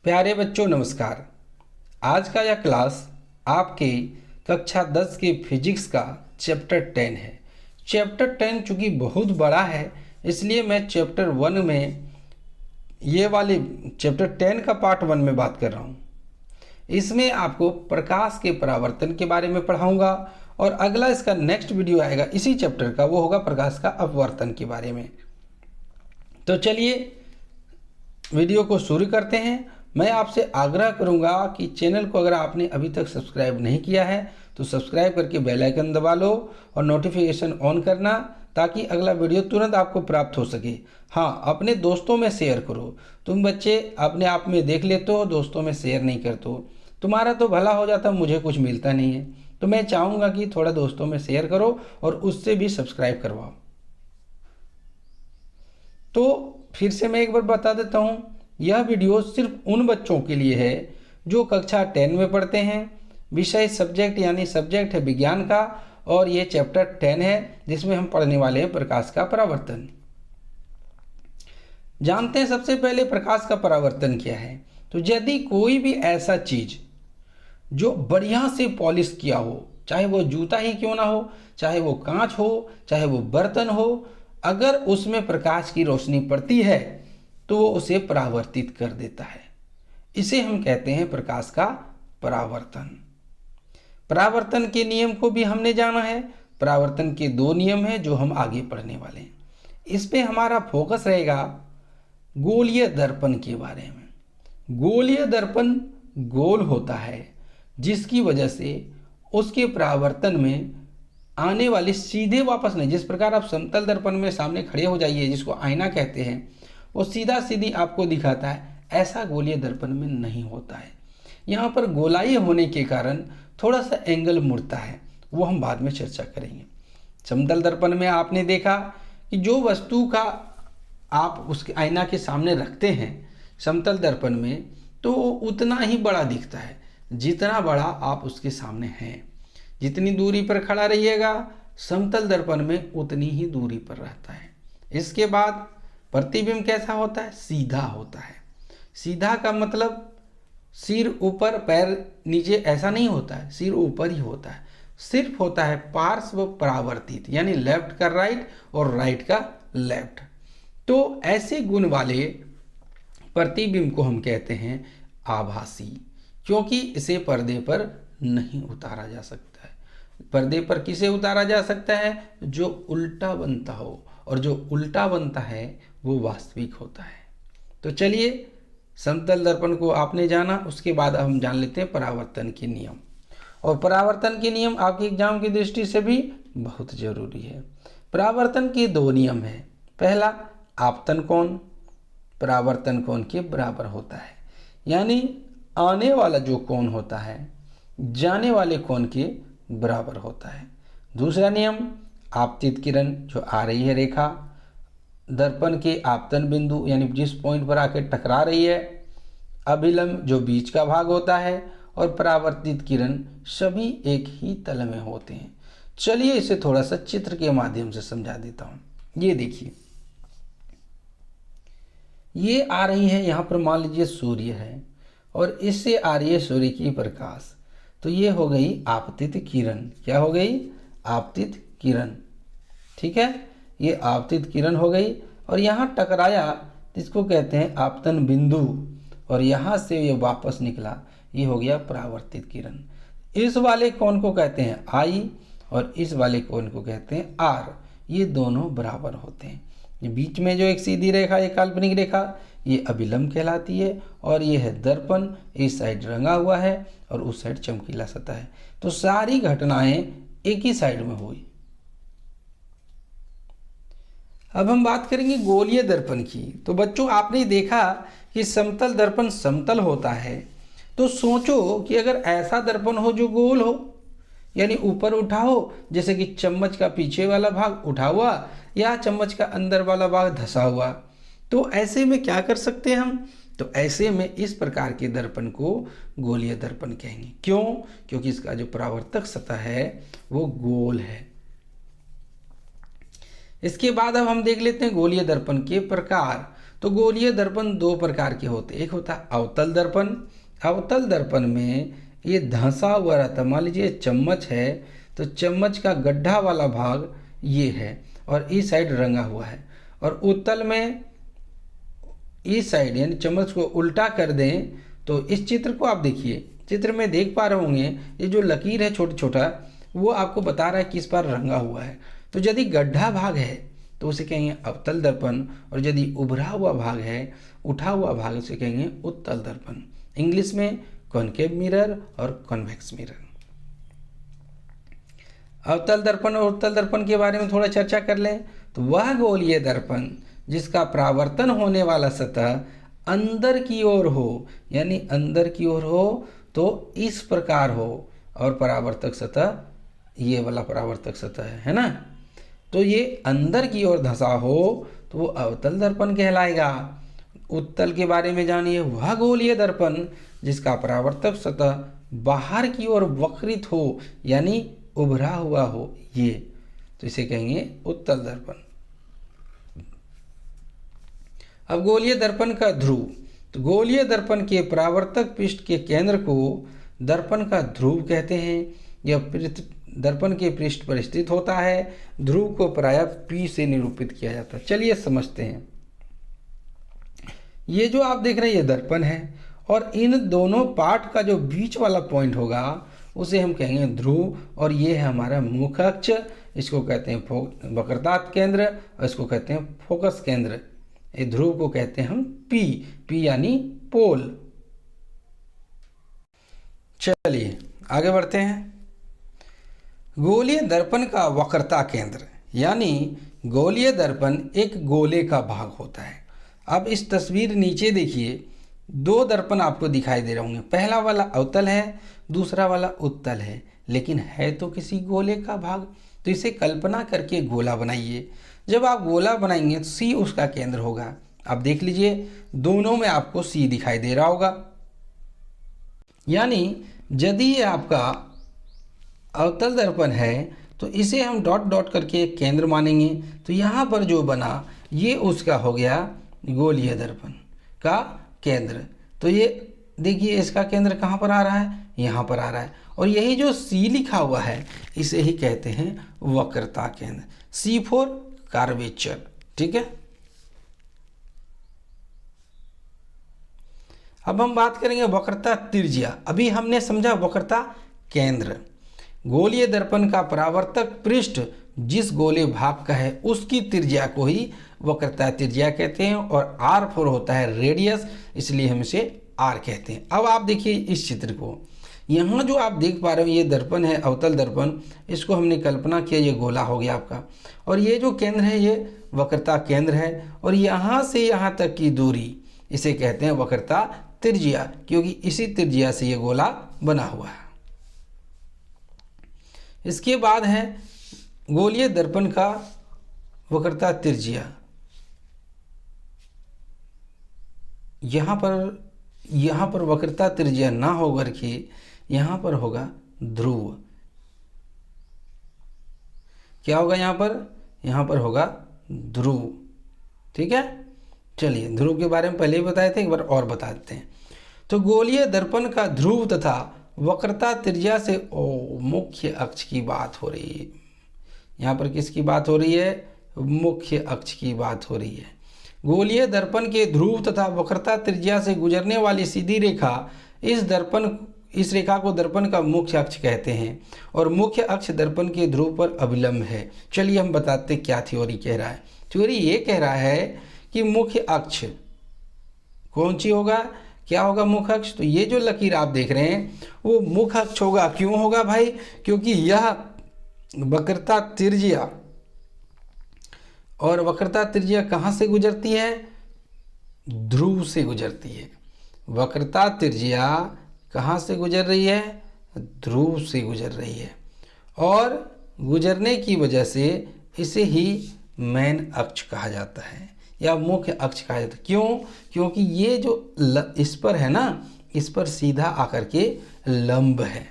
प्यारे बच्चों नमस्कार। आज का यह क्लास आपके कक्षा 10 के फिजिक्स का चैप्टर 10 है। चैप्टर 10 चूँकि बहुत बड़ा है, इसलिए मैं चैप्टर 1 में ये वाले चैप्टर 10 का पार्ट 1 में बात कर रहा हूँ। इसमें आपको प्रकाश के परावर्तन के बारे में पढ़ाऊँगा और अगला इसका नेक्स्ट वीडियो आएगा इसी चैप्टर का, वो होगा प्रकाश का अपवर्तन के बारे में। तो चलिए वीडियो को शुरू करते हैं। मैं आपसे आग्रह करूंगा कि चैनल को अगर आपने अभी तक सब्सक्राइब नहीं किया है तो सब्सक्राइब करके बेल आइकन दबा लो और नोटिफिकेशन ऑन करना, ताकि अगला वीडियो तुरंत आपको प्राप्त हो सके। हाँ, अपने दोस्तों में शेयर करो। तुम बच्चे अपने आप में देख लेते हो, दोस्तों में शेयर नहीं करते हो। तुम्हारा तो भला हो जाता, मुझे कुछ मिलता नहीं है। तो मैं चाहूँगा कि थोड़ा दोस्तों में शेयर करो और उससे भी सब्सक्राइब करवाओ। तो फिर से मैं एक बार बता देता हूँ, यह वीडियो सिर्फ उन बच्चों के लिए है जो कक्षा 10 में पढ़ते हैं। विषय सब्जेक्ट यानी सब्जेक्ट है विज्ञान का, और ये चैप्टर 10 है जिसमें हम पढ़ने वाले हैं प्रकाश का परावर्तन। जानते हैं सबसे पहले प्रकाश का परावर्तन क्या है। तो यदि कोई भी ऐसा चीज जो बढ़िया से पॉलिश किया हो, चाहे वो जूता ही क्यों ना हो, चाहे वो कांच हो, चाहे वो बर्तन हो, अगर उसमें प्रकाश की रोशनी पड़ती है तो वो उसे परावर्तित कर देता है। इसे हम कहते हैं प्रकाश का परावर्तन। परावर्तन के नियम को भी हमने जाना है। परावर्तन के दो नियम हैं जो हम आगे पढ़ने वाले हैं। इस पे हमारा फोकस रहेगा गोलीय दर्पण के बारे में। गोलीय दर्पण गोल होता है, जिसकी वजह से उसके परावर्तन में आने वाली सीधे वापस नहीं, जिस प्रकार आप समतल दर्पण में सामने खड़े हो जाइए, जिसको आईना कहते हैं, वो सीधा सीधी आपको दिखाता है, ऐसा गोलीय दर्पण में नहीं होता है। यहाँ पर गोलाई होने के कारण थोड़ा सा एंगल मुड़ता है, वो हम बाद में चर्चा करेंगे। समतल दर्पण में आपने देखा कि जो वस्तु का आप उसके आईना के सामने रखते हैं समतल दर्पण में, तो उतना ही बड़ा दिखता है जितना बड़ा आप उसके सामने हैं। जितनी दूरी पर खड़ा रहिएगा समतल दर्पण में उतनी ही दूरी पर रहता है। इसके बाद प्रतिबिंब कैसा होता है? सीधा होता है। सीधा का मतलब सिर ऊपर पैर नीचे ऐसा नहीं होता है, सिर ऊपर ही होता है। सिर्फ होता है पार्श्व परावर्तित, यानी लेफ्ट का राइट और राइट का लेफ्ट। तो ऐसे गुण वाले प्रतिबिंब को हम कहते हैं आभासी, क्योंकि इसे पर्दे पर नहीं उतारा जा सकता है। पर्दे पर किसे उतारा जा सकता है? जो उल्टा बनता हो, और जो उल्टा बनता है वो वास्तविक होता है। तो चलिए, समतल दर्पण को आपने जाना, उसके बाद हम जान लेते हैं परावर्तन के नियम। और परावर्तन के नियम आपके एग्जाम की दृष्टि से भी बहुत जरूरी है। परावर्तन के दो नियम है। पहला, आपतन कोण परावर्तन कोण के बराबर होता है, यानी आने वाला जो कोण होता है जाने वाले कोण के बराबर होता है। दूसरा नियम, आपतित किरण जो आ रही है रेखा दर्पण के आपतन बिंदु यानी जिस पॉइंट पर आकर टकरा रही है, अभिलंब जो बीच का भाग होता है, और परावर्तित किरण सभी एक ही तल में होते हैं। चलिए इसे थोड़ा सा चित्र के माध्यम से समझा देता हूँ। ये देखिए, ये आ रही है, यहाँ पर मान लीजिए सूर्य है और इससे आ रही है सूर्य की प्रकाश। तो ये हो गई आपतित किरण। क्या हो गई? आपतित किरण। ठीक है, ये आपतित किरण हो गई और यहाँ टकराया, इसको कहते हैं आपतन बिंदु, और यहाँ से ये वापस निकला, ये हो गया परावर्तित किरण। इस वाले कोण को कहते हैं आई और इस वाले कोण को कहते हैं आर। ये दोनों बराबर होते हैं। ये बीच में जो एक सीधी रेखा, एक काल्पनिक रेखा, ये अभिलंब कहलाती है, और ये है दर्पण। इस साइड रंगा हुआ है और उस साइड चमकीला सतह है। तो सारी घटनाएं एक ही साइड में हुई। अब हम बात करेंगे गोलीय दर्पण की। तो बच्चों, आपने देखा कि समतल दर्पण समतल होता है। तो सोचो कि अगर ऐसा दर्पण हो जो गोल हो, यानी ऊपर उठा हो, जैसे कि चम्मच का पीछे वाला भाग उठा हुआ या चम्मच का अंदर वाला भाग धंसा हुआ, तो ऐसे में क्या कर सकते हैं हम? तो ऐसे में इस प्रकार के दर्पण को गोलीय दर्पण कहेंगे। क्यों? क्योंकि इसका जो परावर्तक सतह है वो गोल है। इसके बाद अब हम देख लेते हैं गोलीय दर्पण के प्रकार। तो गोलीय दर्पण दो प्रकार के होते हैं। एक होता है अवतल दर्पण। अवतल दर्पण में ये धंसा हुआ रहता है। मान लीजिए चम्मच है तो चम्मच का गड्ढा वाला भाग ये है और इस साइड रंगा हुआ है। और उत्तल में इस साइड यानी चम्मच को उल्टा कर दें तो इस चित्र को आप देखिए, चित्र में देख पा रहे होंगे ये जो लकीर है छोटा छोटा वो आपको बता रहा है किस पर रंगा हुआ है। तो यदि गड्ढा भाग है तो उसे कहेंगे अवतल दर्पण, और यदि उभरा हुआ भाग है, उठा हुआ भाग, उसे कहेंगे उत्तल दर्पण। इंग्लिश में कॉनकेव मिरर और कॉन्वेक्स मिरर। अवतल दर्पण और उत्तल दर्पण के बारे में थोड़ा चर्चा कर लें तो वह गोलीय दर्पण जिसका परावर्तन होने वाला सतह अंदर की ओर हो, यानी अंदर की ओर हो तो इस प्रकार हो, और परावर्तक सतह ये वाला परावर्तक सतह है ना। तो ये अंदर की ओर धंसा हो तो वो अवतल दर्पण कहलाएगा। उत्तल के बारे में जानिए, वह गोलीय दर्पण जिसका परावर्तक सतह बाहर की ओर वक्रित हो यानी उभरा हुआ हो, ये तो इसे कहेंगे उत्तल दर्पण। अब गोलीय दर्पण का ध्रुव, तो गोलीय दर्पण के परावर्तक पृष्ठ के केंद्र को दर्पण का ध्रुव कहते हैं। यह दर्पण के पृष्ठ पर स्थित होता है। ध्रुव को प्रायः P से निरूपित किया जाता है। चलिए समझते हैं। ये जो आप देख रहे हैं ये दर्पण है, और इन दोनों पार्ट का जो बीच वाला पॉइंट होगा उसे हम कहेंगे ध्रुव, और ये है हमारा मुख्य अक्ष। इसको कहते हैं वक्रता केंद्र, और इसको कहते हैं फोकस केंद्र। ये ध्रुव को कहते हैं हम P यानी पोल। चलिए आगे बढ़ते हैं। गोलीय दर्पण का वक्रता केंद्र, यानी गोलीय दर्पण एक गोले का भाग होता है। अब इस तस्वीर नीचे देखिए, दो दर्पण आपको दिखाई दे रहे होंगे। पहला वाला अवतल है, दूसरा वाला उत्तल है, लेकिन है तो किसी गोले का भाग। तो इसे कल्पना करके गोला बनाइए। जब आप गोला बनाएंगे तो C उसका केंद्र होगा। आप देख लीजिए दोनों में आपको C दिखाई दे रहा होगा। यानी यदि ये आपका अवतल दर्पण है तो इसे हम डॉट डॉट करके एक केंद्र मानेंगे। तो यहाँ पर जो बना ये उसका हो गया गोलीय दर्पण का केंद्र। तो ये देखिए इसका केंद्र कहाँ पर आ रहा है, यहाँ पर आ रहा है। और यही जो C लिखा हुआ है इसे ही कहते हैं वक्रता केंद्र। C फॉर कर्वेचर, ठीक है। अब हम बात करेंगे वक्रता त्रिज्या। अभी हमने समझा वक्रता केंद्र। गोलीय दर्पण का परावर्तक पृष्ठ जिस गोले भाग का है उसकी त्रिज्या को ही वक्रता त्रिज्या कहते हैं, और R4 होता है रेडियस, इसलिए हम इसे R कहते हैं। अब आप देखिए इस चित्र को, यहाँ जो आप देख पा रहे हो ये दर्पण है अवतल दर्पण। इसको हमने कल्पना किया ये गोला हो गया आपका, और ये जो केंद्र है ये वक्रता केंद्र है, और यहाँ से यहाँ तक की दूरी इसे कहते हैं वक्रता त्रिज्या, क्योंकि इसी त्रिज्या से ये गोला बना हुआ है। इसके बाद है गोलीय दर्पण का वक्रता त्रिज्या। यहाँ पर वक्रता त्रिज्या ना होकर के यहाँ पर होगा ध्रुव। क्या होगा यहाँ पर होगा ध्रुव, ठीक है। चलिए ध्रुव के बारे में पहले ही बताए थे, एक बार और बता देते हैं। तो गोलीय दर्पण का ध्रुव तथा वक्रता त्रिज्या से मुख्य अक्ष की बात हो रही है। यहाँ पर किसकी बात हो रही है, मुख्य अक्ष की बात हो रही है। गोलीय दर्पण के ध्रुव तथा वक्रता त्रिज्या से गुजरने वाली सीधी रेखा इस रेखा को दर्पण का मुख्य अक्ष कहते हैं, और मुख्य अक्ष दर्पण के ध्रुव पर अभिलंब है। चलिए हम बताते क्या थ्योरी कह रहा है। थ्योरी ये कह रहा है कि मुख्य अक्ष कौन सी होगा, क्या होगा मुख्य अक्ष। तो ये जो लकीर आप देख रहे हैं वो मुख्य अक्ष होगा। क्यों होगा भाई, क्योंकि यह वक्रता त्रिज्या, और वक्रता त्रिज्या कहाँ से गुजरती है, ध्रुव से गुजरती है। वक्रता त्रिज्या कहाँ से गुजर रही है, ध्रुव से गुजर रही है, और गुजरने की वजह से इसे ही मेन अक्ष कहा जाता है या मुख्य अक्ष कहा जाता है। क्यों, क्योंकि ये जो इस पर है ना, इस पर सीधा आकर के लंब है।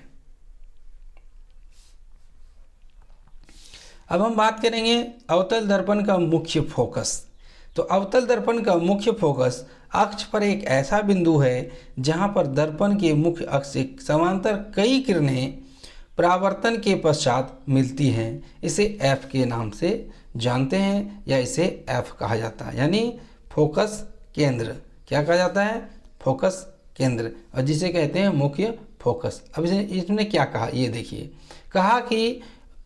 अब हम बात करेंगे अवतल दर्पण का मुख्य फोकस। तो अवतल दर्पण का मुख्य फोकस अक्ष पर एक ऐसा बिंदु है जहां पर दर्पण के मुख्य अक्ष से समांतर कई किरणें परावर्तन के पश्चात मिलती हैं। इसे एफ के नाम से जानते हैं या इसे एफ कहा जाता है, यानी फोकस केंद्र। क्या कहा जाता है? फोकस केंद्र, और जिसे कहते हैं मुख्य फोकस। अब इसने क्या कहा ये देखिए, कहा कि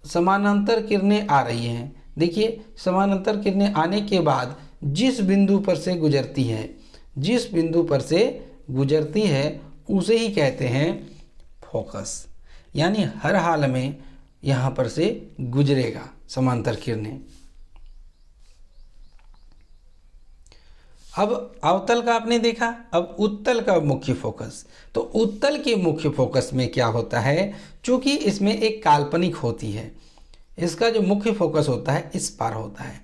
समानांतर किरणें आ रही हैं। देखिए समानांतर किरणें आने के बाद जिस बिंदु पर से गुजरती है, जिस बिंदु पर से गुजरती है उसे ही कहते हैं फोकस, यानी हर हाल में यहाँ पर से गुजरेगा समांतर किरणें। अब अवतल का आपने देखा, अब उत्तल का मुख्य फोकस। तो उत्तल के मुख्य फोकस में क्या होता है, चूंकि इसमें एक काल्पनिक होती है, इसका जो मुख्य फोकस होता है इस पार होता है,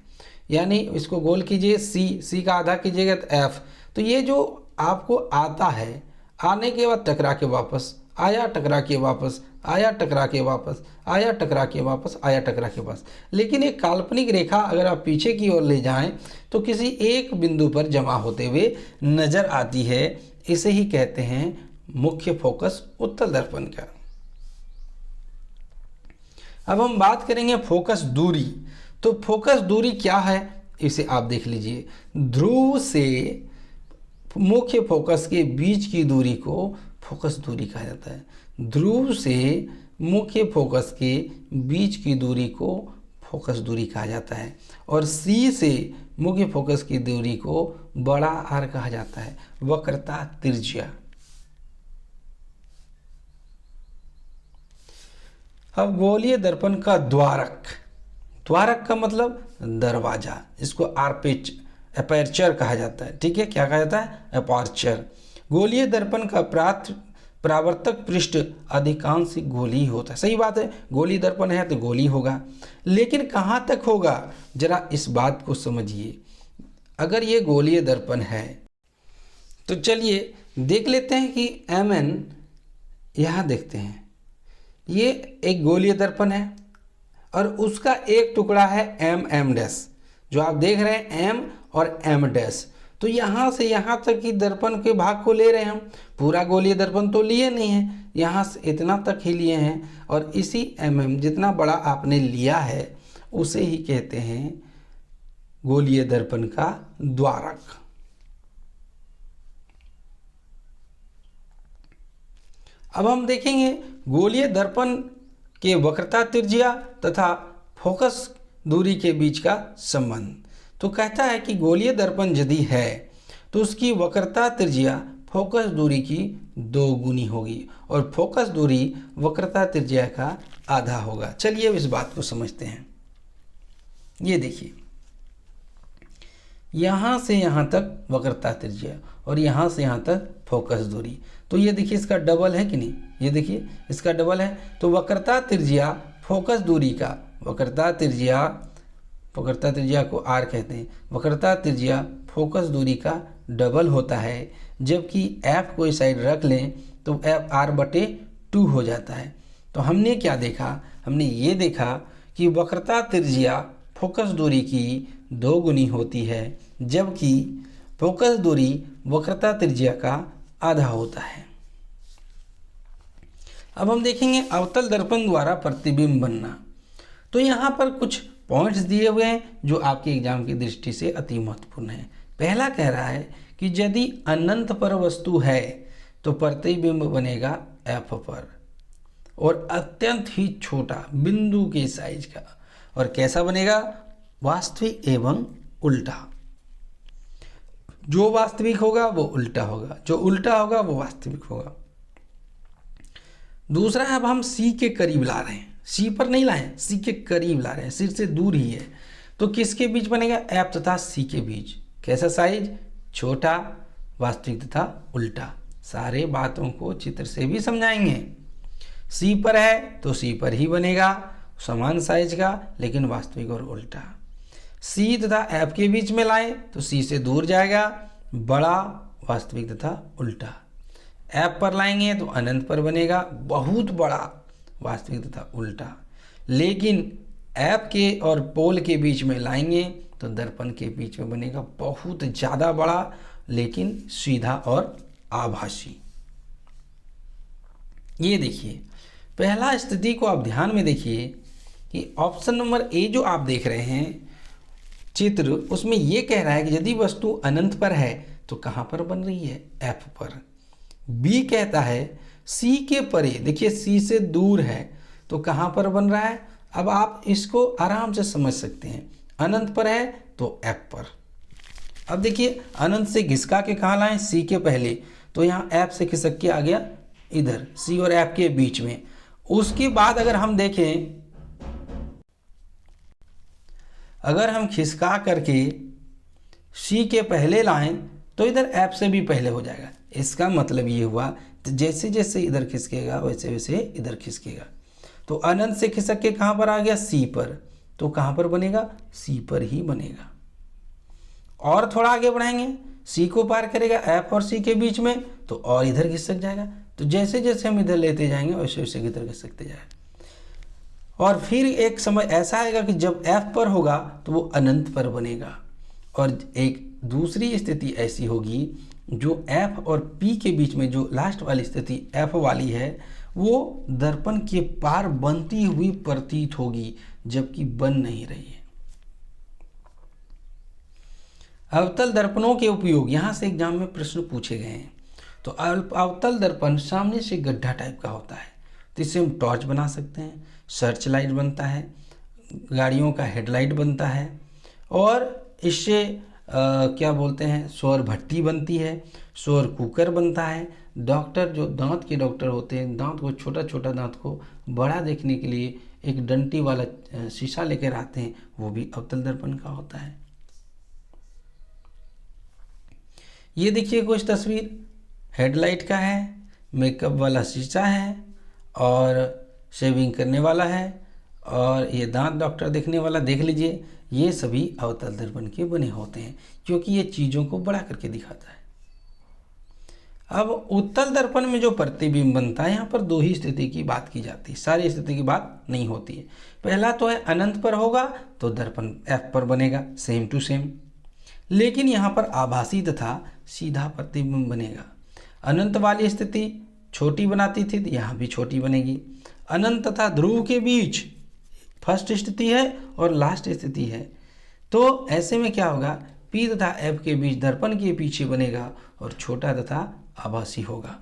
यानी इसको गोल कीजिए, सी का आधा कीजिएगा तो एफ। तो ये जो आपको आता है, आने के बाद टकरा के वापस आया, टकरा के वापस आया, टकरा के वापस आया, टकरा के वापस आया, टकरा के वापस। लेकिन एक काल्पनिक रेखा अगर आप पीछे की ओर ले जाएं तो किसी एक बिंदु पर जमा होते हुए नजर आती है। इसे ही कहते हैं मुख्य फोकस उत्तल दर्पण का। अब हम बात करेंगे फोकस दूरी। तो फोकस दूरी क्या है इसे आप देख लीजिए। ध्रुव से मुख्य फोकस के बीच की दूरी को फोकस दूरी कहा जाता है। ध्रुव से मुख्य फोकस के बीच की दूरी को फोकस दूरी कहा जाता है, और सी से मुख्य फोकस की दूरी को बड़ा आर कहा जाता है, वक्रता त्रिज्या। अब गोलीय दर्पण का द्वारक। द्वारक का मतलब दरवाजा, इसको अपर्चर कहा जाता है। ठीक है, क्या कहा जाता है? अपर्चर। गोलीय दर्पण का परावर्तक पृष्ठ अधिकांश गोली होता है। सही बात है, गोली दर्पण है तो गोली होगा, लेकिन कहाँ तक होगा जरा इस बात को समझिए। अगर ये गोलीय दर्पण है तो चलिए देख लेते हैं कि Mn, यहाँ देखते हैं ये एक गोलीय दर्पण है और उसका एक टुकड़ा है M डैश, जो आप देख रहे हैं M और M डैश। तो यहाँ से यहाँ तक की दर्पण के भाग को ले रहे हैं हम, पूरा गोलीय दर्पण तो लिए नहीं है, यहाँ से इतना तक ही लिए हैं, और इसी जितना बड़ा आपने लिया है उसे ही कहते हैं गोलीय दर्पण का द्वारक। अब हम देखेंगे गोलीय दर्पण के वक्रता त्रिज्या तथा फोकस दूरी के बीच का संबंध। तो कहता है कि गोलीय दर्पण यदि है तो उसकी वक्रता त्रिज्या फोकस दूरी की 2 गुनी होगी, और फोकस दूरी वक्रता त्रिज्या का आधा होगा। चलिए अब इस बात को समझते हैं। ये देखिए, यहाँ से यहाँ तक वक्रता त्रिज्या और यहाँ से यहाँ तक फोकस दूरी। तो ये देखिए इसका डबल है कि नहीं, ये देखिए इसका डबल है। तो वक्रता त्रिज्या फोकस दूरी का, वक्रता त्रिज्या को r कहते हैं, वक्रता त्रिज्या फोकस दूरी का डबल होता है। जबकि f को इस साइड रख लें तो f r/2 हो जाता है। तो हमने क्या देखा, हमने ये देखा कि वक्रता त्रिज्या फोकस दूरी की 2 गुनी होती है, जबकि फोकस दूरी वक्रता त्रिज्या का आधा होता है। अब हम देखेंगे अवतल दर्पण द्वारा प्रतिबिंब बनना। तो यहाँ पर कुछ पॉइंट्स दिए हुए हैं जो आपके एग्जाम की दृष्टि से अति महत्वपूर्ण है। पहला कह रहा है कि यदि अनंत पर वस्तु है तो प्रतिबिंब बनेगा f पर, और अत्यंत ही छोटा बिंदु के साइज का। और कैसा बनेगा? वास्तविक एवं उल्टा। जो वास्तविक होगा वो उल्टा होगा, जो उल्टा होगा वो वास्तविक होगा। दूसरा है, अब हम C के करीब ला रहे हैं, C पर नहीं लाए, C के करीब ला रहे हैं, सिर से दूर ही है। तो किसके बीच बनेगा? F तथा C के बीच। कैसा साइज? छोटा, वास्तविक तथा उल्टा। सारे बातों को चित्र से भी समझाएंगे। C पर है तो C पर ही बनेगा, समान साइज का, लेकिन वास्तविक और उल्टा। C तथा F के बीच में लाएं तो C से दूर जाएगा, बड़ा, वास्तविक तथा उल्टा। F पर लाएंगे तो अनंत पर बनेगा, बहुत बड़ा, वास्तविक तथा उल्टा। लेकिन F के और पोल के बीच में लाएंगे तो दर्पण के बीच में बनेगा बहुत ज़्यादा बड़ा लेकिन सीधा और आभासी। ये देखिए पहला स्थिति को आप ध्यान में देखिए कि ऑप्शन नंबर ए जो आप देख रहे हैं चित्र, उसमें ये कह रहा है कि यदि वस्तु अनंत पर है तो कहाँ पर बन रही है, एफ पर। बी कहता है सी के परे, देखिए सी से दूर है तो कहाँ पर बन रहा है। अब आप इसको आराम से समझ सकते हैं, अनंत पर है तो एफ पर। अब देखिए अनंत से घिसका के कहाँ लाएं, सी के पहले, तो यहाँ एफ से खिसक के आ गया इधर सी और एफ के बीच में। उसके बाद अगर हम देखें, अगर हम खिसका करके सी के पहले लाएं तो इधर एफ से भी पहले हो जाएगा। इसका मतलब ये हुआ तो जैसे जैसे इधर खिसकेगा वैसे वैसे इधर खिसकेगा। तो अनंत से खिसक के कहाँ पर आ गया, सी पर, तो कहाँ पर बनेगा, सी पर ही बनेगा। और थोड़ा आगे बढ़ाएंगे, सी को पार करेगा एफ और सी के बीच में तो और इधर खिसक जाएगा। तो जैसे जैसे हम इधर लेते जाएंगे वैसे वैसे इधर खिसकते जाएगा। और फिर एक समय ऐसा आएगा कि जब एफ पर होगा तो वो अनंत पर बनेगा। और एक दूसरी स्थिति ऐसी होगी जो एफ और पी के बीच में, जो लास्ट वाली स्थिति एफ वाली है, वो दर्पण के पार बनती हुई प्रतीत होगी जबकि बन नहीं रही है। अवतल दर्पणों के उपयोग, यहाँ से एग्जाम में प्रश्न पूछे गए हैं। तो अवतल दर्पण सामने से गड्ढा टाइप का होता है, तो इससे हम टॉर्च बना सकते हैं, सर्च लाइट बनता है, गाड़ियों का हेडलाइट बनता है, और इससे क्या बोलते हैं, सौर भट्टी बनती है, सौर कुकर बनता है। डॉक्टर जो दांत के डॉक्टर होते हैं, दांत को, छोटा छोटा दांत को बड़ा देखने के लिए एक डंटी वाला शीशा लेकर आते हैं, वो भी अवतल दर्पण का होता है। ये देखिए कुछ तस्वीर हेडलाइट का है, मेकअप वाला शीशा है, और शेविंग करने वाला है, और ये दांत डॉक्टर देखने वाला, देख लीजिए ये सभी अवतल दर्पण के बने होते हैं क्योंकि ये चीज़ों को बड़ा करके दिखाता है। अब उत्तल दर्पण में जो प्रतिबिंब बनता है, यहाँ पर दो ही स्थिति की बात की जाती है, सारी स्थिति की बात नहीं होती है। पहला तो है अनंत पर होगा तो दर्पण एफ पर बनेगा, सेम टू सेम, लेकिन यहाँ पर आभासी तथा सीधा प्रतिबिंब बनेगा। अनंत वाली स्थिति छोटी बनाती थी, यहाँ भी छोटी बनेगी। अनंत तथा ध्रुव के बीच फर्स्ट स्थिति है और लास्ट स्थिति है, तो ऐसे में क्या होगा, पी तथा एफ के बीच दर्पण के पीछे बनेगा और छोटा तथा आभासी होगा।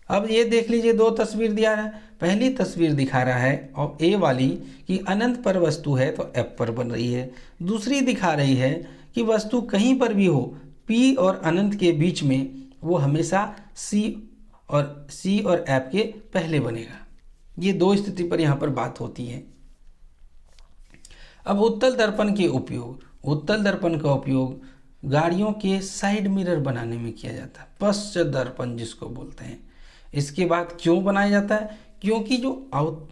अब ये देख लीजिए दो तस्वीर दिया है। पहली तस्वीर दिखा रहा है और ए वाली कि अनंत पर वस्तु है तो एफ पर बन रही है। दूसरी दिखा रही है कि वस्तु कहीं पर भी हो, पी और अनंत के बीच में, वो हमेशा सी और एफ के पहले बनेगा। ये दो स्थिति पर यहाँ पर बात होती है। अब उत्तल दर्पण के उपयोग, उत्तल दर्पण का उपयोग गाड़ियों के साइड मिरर बनाने में किया जाता है, पश्च दर्पण जिसको बोलते हैं। इसके बाद क्यों बनाया जाता है, क्योंकि जो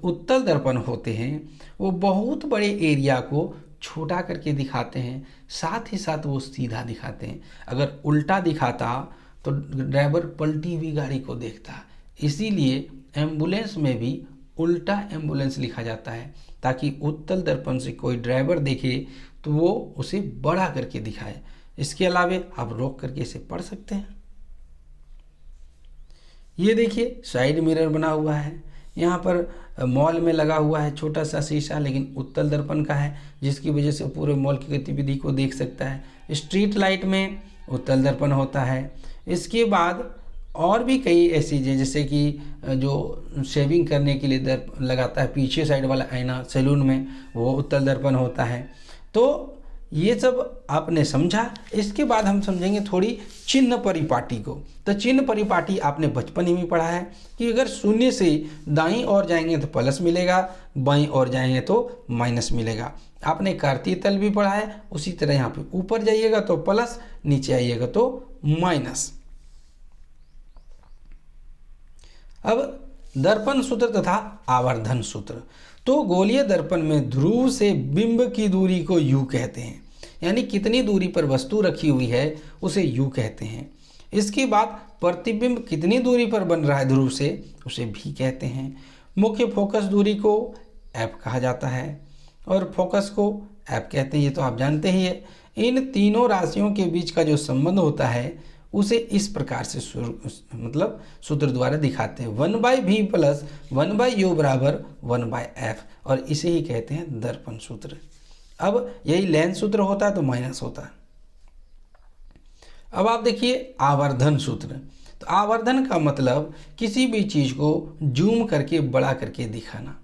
उत्तल दर्पण होते हैं वो बहुत बड़े एरिया को छोटा करके दिखाते हैं, साथ ही साथ वो सीधा दिखाते हैं। अगर उल्टा दिखाता तो ड्राइवर पलटी हुई गाड़ी को देखता, इसीलिए एम्बुलेंस में भी उल्टा एम्बुलेंस लिखा जाता है ताकि उत्तल दर्पण से कोई ड्राइवर देखे तो वो उसे बड़ा करके दिखाए। इसके अलावा आप रोक करके इसे पढ़ सकते हैं। ये देखिए साइड मिरर बना हुआ है, यहाँ पर मॉल में लगा हुआ है छोटा सा शीशा, लेकिन उत्तल दर्पण का है, जिसकी वजह से पूरे मॉल की गतिविधि को देख सकता है। स्ट्रीट लाइट में उत्तल दर्पण होता है। इसके बाद और भी कई ऐसी चीज़ें, जैसे कि जो शेविंग करने के लिए लगाता है पीछे साइड वाला आईना सैलून में, वो उत्तल दर्पण होता है। तो ये सब आपने समझा। इसके बाद हम समझेंगे थोड़ी चिन्ह परिपाटी को। तो चिन्ह परिपाटी आपने बचपन ही में पढ़ा है कि अगर शून्य से दाईं ओर जाएंगे तो प्लस मिलेगा, बाईं ओर जाएंगे तो माइनस मिलेगा। आपने कार्तीय तल भी पढ़ा है, उसी तरह यहाँ पे ऊपर जाइएगा तो प्लस, नीचे आइएगा तो माइनस। अब दर्पण सूत्र तथा आवर्धन सूत्र। तो गोलीय दर्पण में ध्रुव से बिंब की दूरी को यू कहते हैं, यानी कितनी दूरी पर वस्तु रखी हुई है उसे यू कहते हैं। इसके बाद प्रतिबिंब कितनी दूरी पर बन रहा है ध्रुव से, उसे भी कहते हैं। मुख्य फोकस दूरी को एफ कहा जाता है और फोकस को एफ कहते हैं, ये तो आप जानते ही है। इन तीनों राशियों के बीच का जो संबंध होता है उसे इस प्रकार से मतलब सूत्र द्वारा दिखाते हैं, 1/v प्लस 1/u बराबर 1/f, और इसे ही कहते हैं दर्पण सूत्र। अब यही लेंस सूत्र होता है तो माइनस होता है। अब आप देखिए आवर्धन सूत्र। तो आवर्धन का मतलब किसी भी चीज़ को जूम करके बड़ा करके दिखाना।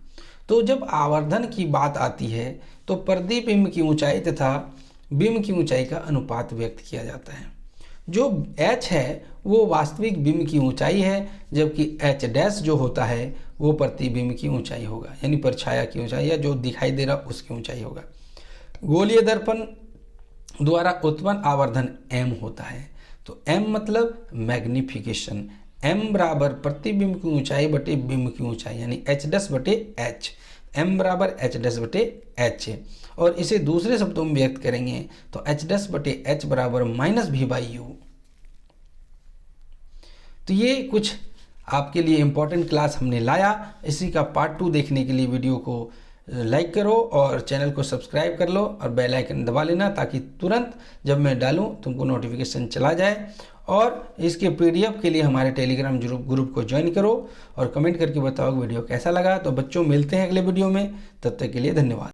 तो जब आवर्धन की बात आती है तो प्रतिबिंब की ऊंचाई तथा बिंब की ऊंचाई का अनुपात व्यक्त किया जाता है। जो h है वो वास्तविक बिंब की ऊंचाई है, जबकि h डैश जो होता है वो प्रतिबिंब की ऊंचाई होगा, यानी परछाया की ऊंचाई या जो दिखाई दे रहा उसकी ऊंचाई होगा। गोलीय दर्पण द्वारा उत्पन्न आवर्धन m होता है। तो m मतलब मैग्निफिकेशन, m बराबर प्रतिबिंब की ऊंचाई बटे बिंब की ऊंचाई, यानी h डैश बटे h, m बराबर h डैश बटे h। और इसे दूसरे शब्दों में व्यक्त करेंगे तो h डैश बटे h बराबर -v/u। तो ये कुछ आपके लिए इम्पोर्टेंट क्लास हमने लाया। इसी का पार्ट 2 देखने के लिए वीडियो को लाइक करो और चैनल को सब्सक्राइब कर लो और बेल आइकन दबा लेना, ताकि तुरंत जब मैं डालूं तुमको नोटिफिकेशन चला जाए। और इसके PDF के लिए हमारे टेलीग्राम ग्रुप को ज्वाइन करो और कमेंट करके बताओ वीडियो कैसा लगा। तो बच्चों मिलते हैं अगले वीडियो में, तब तक के लिए धन्यवाद।